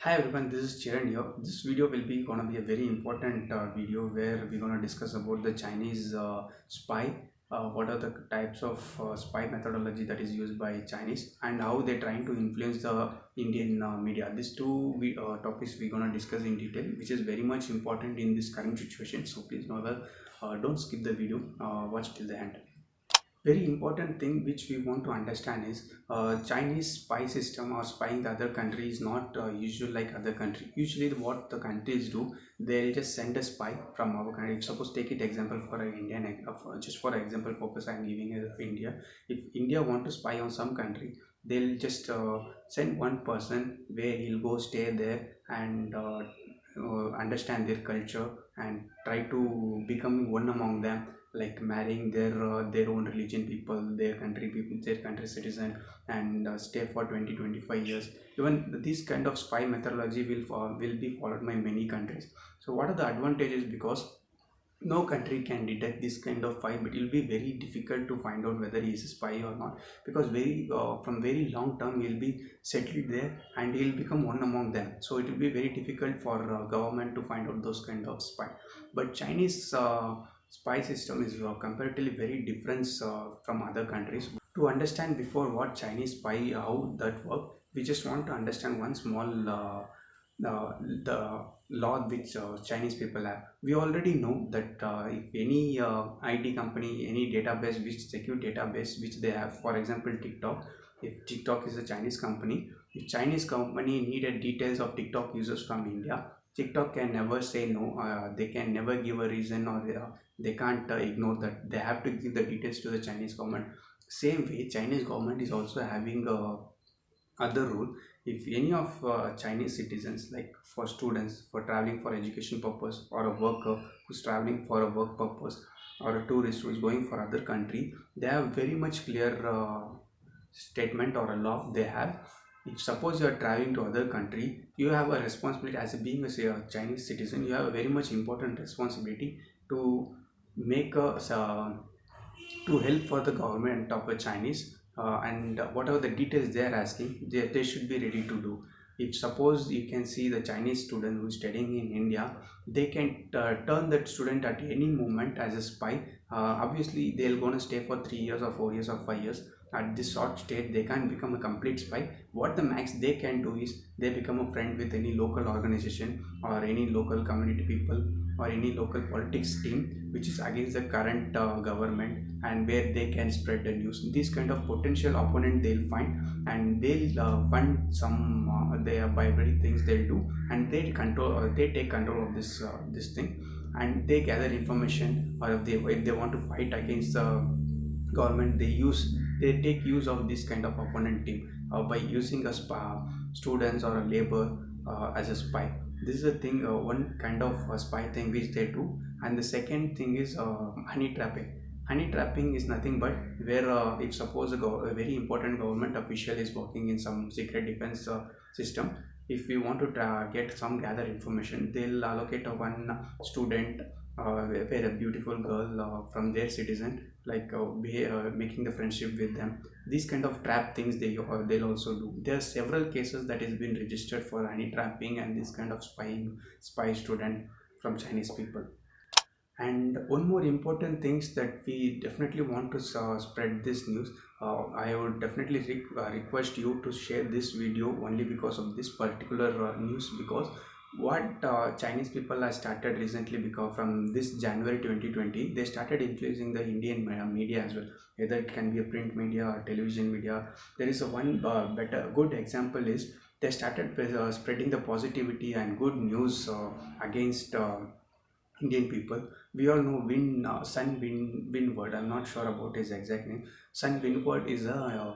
Hi everyone, this is Chiran here. This video will be gonna be a very important video where we're gonna discuss about the Chinese spy. What are the types of spy methodology that is used by Chinese and how they're trying to influence the Indian media. These topics we're gonna discuss in detail, which is very much important in this current situation. So please never don't skip the video. Watch till the end. Very important thing which we want to understand is Chinese spy system or spying the other country is not usual like other country. Usually what the countries do, they'll just send a spy from our country. If suppose take it example for an Indian, just for example purpose I'm giving India. If India want to spy on some country, they'll just send one person where he'll go stay there and understand their culture and try to become one among them, like marrying their own religion people, their country people, their country citizen, and stay for 20-25 years. Even this kind of spy methodology will be followed by many countries. So what are the advantages? Because no country can detect this kind of spy, but it will be very difficult to find out whether he is a spy or not, because very from very long term he'll be settled there and he'll become one among them. So it will be very difficult for government to find out those kind of spy. But Chinese spy system is comparatively very different from other countries. To understand before what Chinese spy, how that work, we just want to understand one small the law which Chinese people have. We already know that if any IT company, any database, which secure database which they have, for example TikTok, if TikTok is a Chinese company, if Chinese company needed details of TikTok users from India, TikTok can never say no. They can never give a reason, or they can't ignore that. They have to give the details to the Chinese government. Same way, Chinese government is also having a other rule. If any of Chinese citizens, like for students for traveling for education purpose, or a worker who's traveling for a work purpose, or a tourist who's going for other country, they have very much clear statement or a law they have. If suppose you are traveling to other country, you have a responsibility as being a say, a Chinese citizen. You have a very much important responsibility to make a to help for the government of a Chinese, and whatever the details they are asking, they should be ready to do. If suppose you can see the Chinese student who is studying in India, they can turn that student at any moment as a spy. Obviously, they're gonna stay for 3 years or 4 years or 5 years. At this short state, they can't become a complete spy. What the max they can do is they become a friend with any local organization or any local community people or any local politics team which is against the current government, and where they can spread the news. This kind of potential opponent they'll find, and they'll fund some their by very things they'll do, and they take control of this thing, and they gather information. Or if they want to fight against the government, they take use of this kind of opponent team by using a students or a labor as a spy. This is a thing, one kind of spy thing which they do. And the second thing is honey trapping. Honey trapping is nothing but where if suppose a very important government official is working in some secret defense system. If we want to get some gather information, they'll allocate a one student, where a beautiful girl from their citizen, like making the friendship with them. These kind of trap things they'll also do. There are several cases that has been registered for honey trapping and this kind of spy student from Chinese people. And one more important things that we definitely want to spread this news. I would definitely request you to share this video only because of this particular news. Because what Chinese people have started recently, because from this January 2020 they started influencing the Indian media as well. Either it can be a print media or television media. There is a one better good example is they started spreading the positivity and good news against Indian people. We all know Sun Winward. I'm not sure about his exact name. Sun Winward is a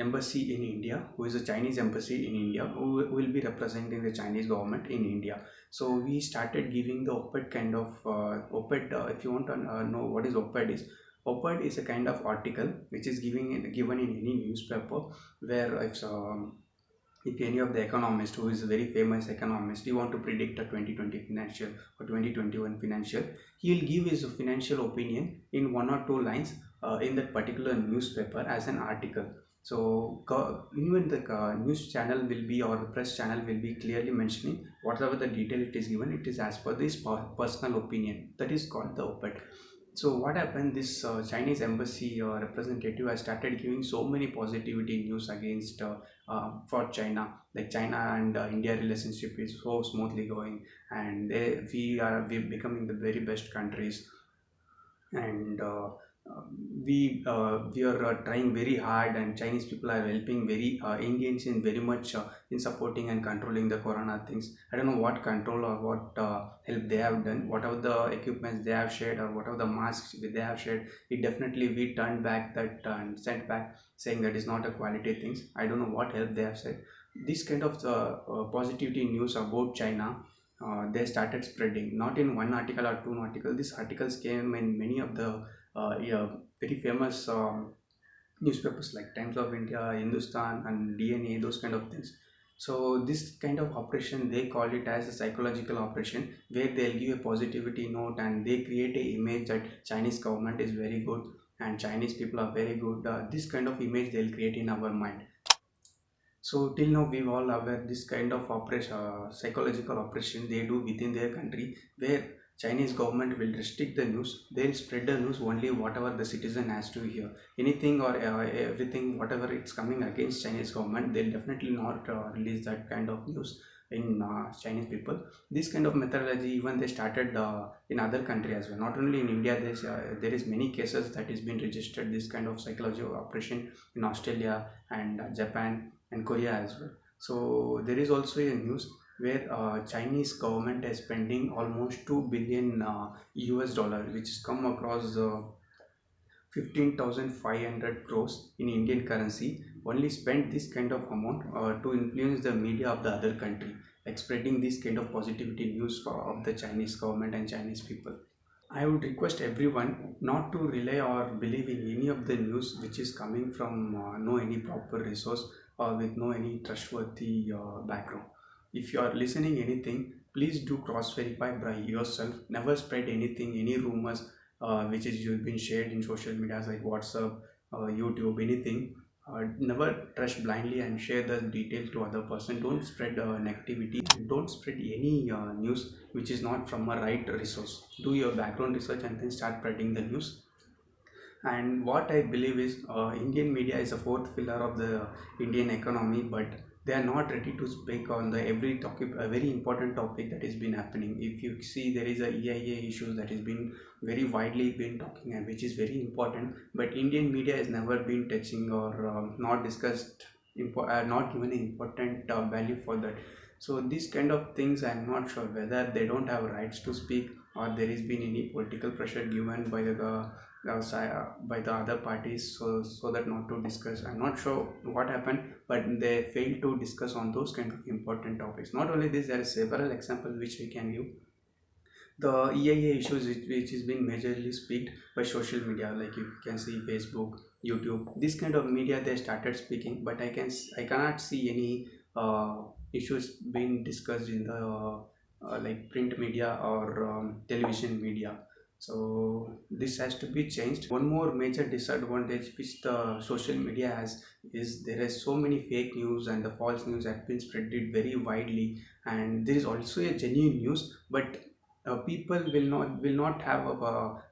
embassy in India, who is a Chinese embassy in India, who will be representing the Chinese government in India. So we started giving the op-ed kind of op-ed. If you want to know what is op-ed is, op-ed is a kind of article which is given in any newspaper, where if any of the economist who is a very famous economist, he want to predict a 2020 financial or 2021 financial, he will give his financial opinion in one or two lines in that particular newspaper as an article. So even the news channel will be, or the press channel will be clearly mentioning whatever the detail it is given, it is as per this personal opinion, that is called the op-ed. So what happened, this Chinese embassy representative has started giving so many positivity news against for China, like China and India relationship is so smoothly going, and we becoming the very best countries, and we are trying very hard, and Chinese people are helping very engaged in very much in supporting and controlling the corona things. I don't know what control or what help they have done, whatever the equipments they have shared or whatever the masks they have shared, it definitely we turned back that and sent back saying that is not a quality things. I don't know what help they have said. This kind of positivity news about China, they started spreading not in one article or two articles. These articles came in many of the yeah, very famous newspapers like Times of India, Hindustan, and DNA, those kind of things. So this kind of operation, they call it as a psychological operation, where they'll give a positivity note and they create a image that Chinese government is very good and Chinese people are very good. This kind of image they'll create in our mind. So till now we all aware this kind of operation, psychological operation they do within their country, where Chinese government will restrict the news. They'll spread the news only whatever the citizen has to hear. Anything or everything, whatever it's coming against Chinese government, they'll definitely not release that kind of news in Chinese people. This kind of methodology even they started in other country as well. Not only in India, there is many cases that is being registered. This kind of psychological operation in Australia and Japan and Korea as well. So there is also a news where Chinese government is spending almost 2 billion US dollar, which has come across 15,500 crores in Indian currency. Only spent this kind of amount to influence the media of the other country, like spreading this kind of positivity news of the Chinese government and Chinese people. I would request everyone not to rely or believe in any of the news which is coming from no any proper resource or with no any trustworthy background. If you are listening anything, please do cross verify by yourself. Never spread anything, any rumors which is you've been shared in social media like WhatsApp, YouTube, anything. Never trust blindly and share the details to other person. Don't spread negativity and don't spread any news which is not from a right resource. Do your background research and then start spreading the news. And what I believe is Indian media is a fourth pillar of the Indian economy, but they are not ready to speak on the every topic, a very important topic that has been happening. If you see, there is a EIA issues that has been very widely been talking and which is very important, but Indian media has never been touching or not discussed, not given an important value for that. So these kind of things, I'm not sure whether they don't have rights to speak or there has been any political pressure given by by the other parties, so that not to discuss. I'm not sure what happened, but they failed to discuss on those kind of important topics. Not only this, there are several examples which we can give. The EIA issues which is being majorly speaked by social media, like you can see Facebook, YouTube, this kind of media they started speaking, but I cannot see any issues being discussed in the like print media or television media. So this has to be changed. One more major disadvantage which the social media has is there is so many fake news and the false news have been spreaded very widely, and there is also a genuine news, but people will not have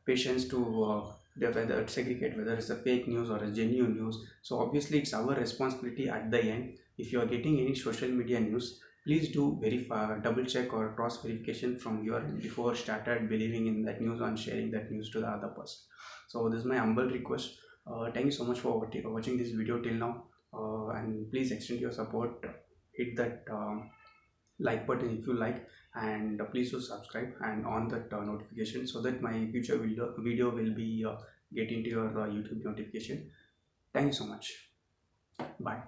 patience to whether segregate whether it's a fake news or a genuine news. So obviously it's our responsibility at the end. If you are getting any social media news, please do verify, double check or cross verification from your end before started believing in that news and sharing that news to the other person. So this is my humble request. Thank you so much for watching this video till now, and please extend your support. Hit that like button if you like, and please do subscribe and on that notification so that my future video will be get into your YouTube notification. Thank you so much. Bye.